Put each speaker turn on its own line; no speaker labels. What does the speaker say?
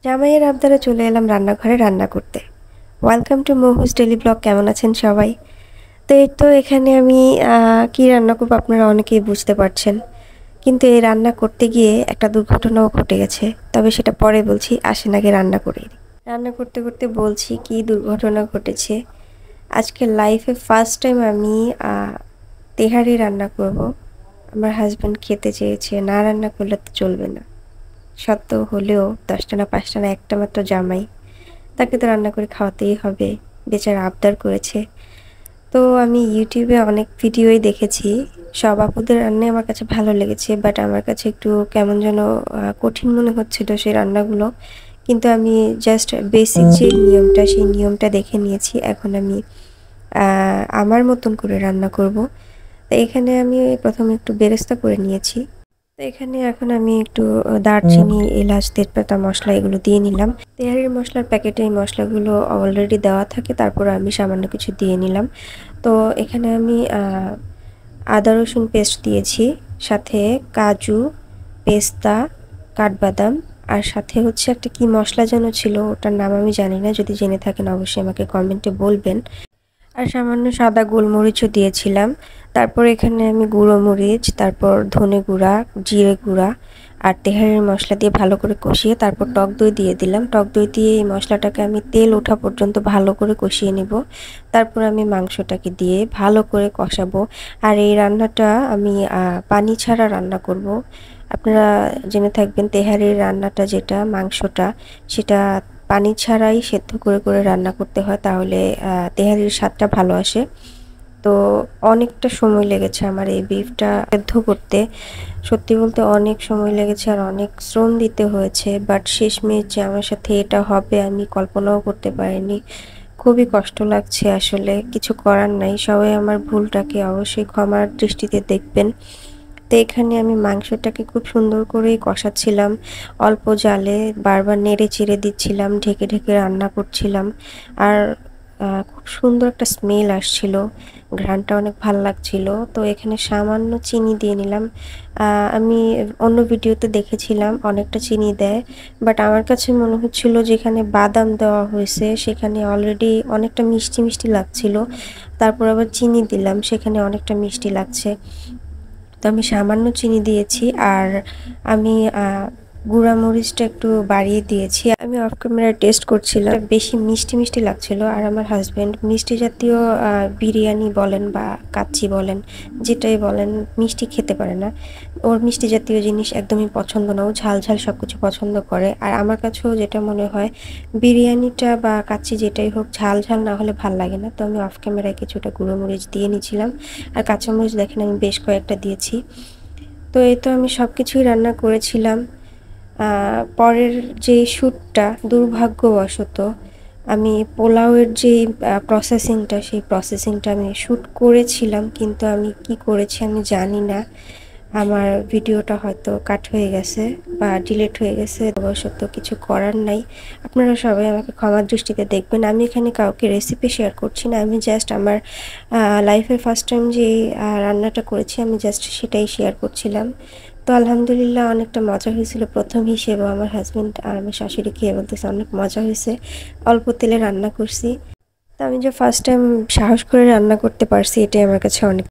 জামাইয়ের আবদারে চলে এলাম রান্নাঘরে রান্না করতে। Welcome to Mahu's daily blog. কেমন আছেন সবাই? তো এই তো এখানে আমি কি রান্না করবো আপনারা অনেকেই বুঝতে পারছেন, কিন্তু এই রান্না করতে গিয়ে একটা দুর্ঘটনাও ঘটে গেছে। তবে সেটা পরে বলছি, আসেন আগে রান্না করে নিই। রান্না করতে করতে বলছি কি দুর্ঘটনা ঘটেছে। আজকে লাইফে ফার্স্ট টাইম আমি তেহারি রান্না করব। আমার হাজব্যান্ড খেতে চেয়েছে, না রান্না করলে তো চলবে না। সত্য হলেও 10টা না 5টা না একটা মাত্র জামাই, তাকে তো রান্না করে খাওয়াতেই হবে। বেচারা আবদার করেছে। তো আমি ইউটিউবে অনেক ভিডিওই দেখেছি, সব আপুদের রান্নাই আমার কাছে ভালো লেগেছে, বাট আমার কাছে একটু কেমন যেন কঠিন মনে হচ্ছিল সেই রান্নাগুলো। কিন্তু আমি জাস্ট বেসিক যে নিয়মটা, সেই নিয়মটা দেখে নিয়েছি। এখন আমি আমার মতন করে রান্না করব। তো এখানে আমি প্রথমে একটু বেরেস্তা করে নিয়েছি। তো এখানে এখন আমি একটু দারচিনি, এলাচ, তেজপাতা, মশলা এগুলো দিয়ে নিলাম। তেহারির মশলার প্যাকেটে এই মশলাগুলো অলরেডি দেওয়া থাকে, তারপর আমি সামান্য কিছু দিয়ে নিলাম। তো এখানে আমি আদা রসুন পেস্ট দিয়েছি, সাথে কাজু, পেস্তা, কাঠবাদাম, আর সাথে হচ্ছে একটা কি মশলা যেন ছিল, ওটার নাম আমি জানি না। যদি জেনে থাকেন অবশ্যই আমাকে কমেন্টে বলবেন। আর সামান্য সাদা গোলমরিচও দিয়েছিলাম। তারপর এখানে আমি গুঁড়ো মরিচ, তারপর ধনে গুঁড়া, জিরে গুঁড়া আর তেহারির মশলা দিয়ে ভালো করে কষিয়ে তারপর টক দই দিয়ে দিলাম। টক দই দিয়ে এই মশলাটাকে আমি তেল ওঠা পর্যন্ত ভালো করে কষিয়ে নিব। তারপর আমি মাংসটাকে দিয়ে ভালো করে কষাবো। আর এই রান্নাটা আমি পানি ছাড়া রান্না করব। আপনারা জেনে থাকবেন তেহারির রান্নাটা, যেটা মাংসটা, সেটা পানি ছাড়াই সেদ্ধ করে করে রান্না করতে হয়, তাহলে তেহারির স্বাদটা ভালো আসে। তো অনেকটা সময় লেগেছে আমার এই বিফটা সেদ্ধ করতে। সত্যি বলতে অনেক সময় লেগেছে আর অনেক শ্রম দিতে হয়েছে, বাট শেষমেশ যে আমার সাথে এটা হবে আমি কল্পনাও করতে পারিনি। খুবই কষ্ট লাগছে আসলে, কিছু করার নাই। সবাই আমার ভুলটাকে অবশ্যই ক্ষমার দৃষ্টিতে দেখবেন। তো এখানে আমি মাংসটাকে খুব সুন্দর করেই কষাচ্ছিলাম, অল্প জালে বারবার নেড়ে চেড়ে দিচ্ছিলাম, ঢেকে ঢেকে রান্না করছিলাম। আর খুব সুন্দর একটা স্মেল আসছিল, ঘ্রাণটা অনেক ভালো লাগছিল। তো এখানে সামান্য চিনি দিয়ে নিলাম। আমি অন্য ভিডিওতে দেখেছিলাম অনেকটা চিনি দেয়, বাট আমার কাছে মনে হচ্ছিল যেখানে বাদাম দেওয়া হয়েছে সেখানে অলরেডি অনেকটা মিষ্টি মিষ্টি লাগছিল। তারপর আবার চিনি দিলাম, সেখানে অনেকটা মিষ্টি লাগছে। তো আমি সামান্য চিনি দিয়েছি, আর আমি গুঁড়া মরিচটা একটু বাড়িয়ে দিয়েছি। আমি অফ ক্যামেরায় টেস্ট করছিলাম, বেশি মিষ্টি মিষ্টি লাগছিল। আর আমার হাজব্যান্ড মিষ্টি জাতীয় বিরিয়ানি বলেন বা কাচ্চি বলেন, যেটাই বলেন, মিষ্টি খেতে পারে না। ওর মিষ্টি জাতীয় জিনিস একদমই পছন্দ না, ও ঝাল ঝাল সব কিছু পছন্দ করে। আর আমার কাছেও যেটা মনে হয়, বিরিয়ানিটা বা কাচ্চি যেটাই হোক, ঝাল ঝাল না হলে ভাল লাগে না। তো আমি অফ ক্যামেরায় কিছুটা গুঁড়ো মরিচ দিয়ে নিয়েছিলাম, আর কাঁচামরিচ দেখেন আমি বেশ কয়েকটা দিয়েছি। তো এই তো আমি সব কিছুই রান্না করেছিলাম। পরের যে শ্যুটটা, দুর্ভাগ্যবশত আমি পোলাওয়ের যে প্রসেসিংটা, সেই প্রসেসিংটা আমি শ্যুট করেছিলাম, কিন্তু আমি কি করেছি আমি জানি না। আমার ভিডিওটা হয়তো কাট হয়ে গেছে বা ডিলিট হয়ে গেছে, অবশ্য কিছু করার নাই। আপনারা সবাই আমাকে ক্ষমার দৃষ্টিতে দেখবেন। আমি এখানে কাউকে রেসিপি শেয়ার করছি না, আমি জাস্ট আমার লাইফের ফার্স্ট টাইম যে রান্নাটা করেছি আমি জাস্ট সেটাই শেয়ার করছিলাম। তো আলহামদুলিল্লাহ অনেকটা মজা হয়েছিল প্রথম হিসেবে। আমার হাজব্যান্ড আর আমার শাশুড়ি খেয়ে বলতেছে অনেক মজা হয়েছে, অল্প তেলে রান্না করছি। তো আমি যে ফার্স্ট টাইম সাহস করে রান্না করতে পারছি, এটাই আমার কাছে অনেক